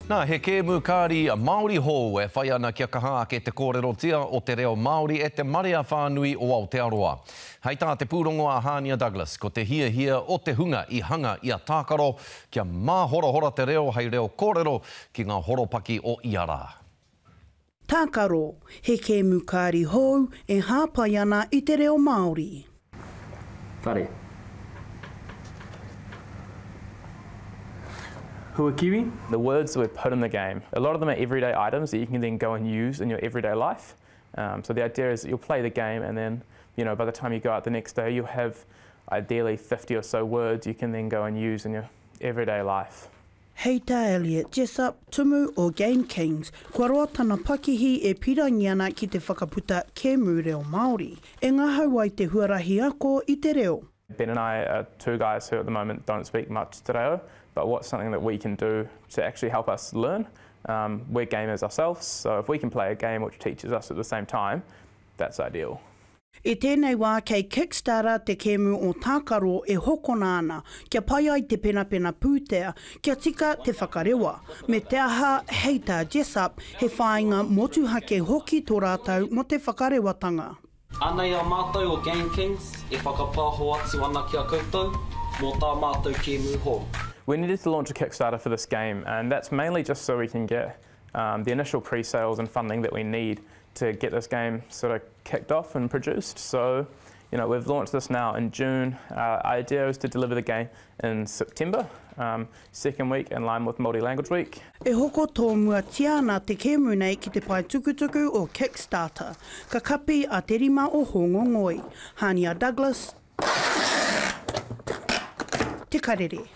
Nā, he kēmu kāri a Māori hou e whai ana kia kaha ke te kōrero tia o te reo Māori e te Marea Whānui o Aotearoa. Hei tā te pūrongo a Hania Douglas, ko te hia o te hunga i hanga i a tākaro kia māhora te reo hei reo kōrero ki ngā horopaki o Iara. Tākaro, he kēmu kāri hou e hāpai ana i te reo Māori. Whare. Hua Kiwi. The words that we've put in the game, a lot of them are everyday items that you can then go and use in your everyday life. So the idea is that you'll play the game and then, by the time you go out the next day, you'll have ideally 50 or so words you can then go and use in your everyday life. Hei tā Elliot, Jessup, Tumu o Game Kings, kua roa tana pakihi e pirangi ana ki te whakaputa kēmu reo Māori. E ngā hau ai te huarahi ako i te reo. Ben and I are two guys who at the moment don't speak much te reo, but what's something that we can do to actually help us learn? We're gamers ourselves, so if we can play a game which teaches us at the same time, that's ideal. I tēnei wā kei Kickstarter te kēmu o Tākaro e hokona ana, kia pai ai te penapena pūtea, kia tika te whakarewa. Me te aha, hei tā Jessup, he whāinga motuhake hoki tō rātau mo te whakarewatanga. Anei a mātou o Game Kings, e whakapāho atu ana kia koutou, mō tā mātou kēmu hou. We needed to launch a Kickstarter for this game, and that's mainly just so we can get the initial pre-sales and funding that we need to get this game sort of kicked off and produced. So, we've launched this now in June. Our idea is to deliver the game in September, second week in line with Māori Language Week. E hoko tō mua tiana te kēmu nei ki te pai tukutuku o Kickstarter. Ka kapi a te rima o Hongongoi. Hania Douglas, Te Karere.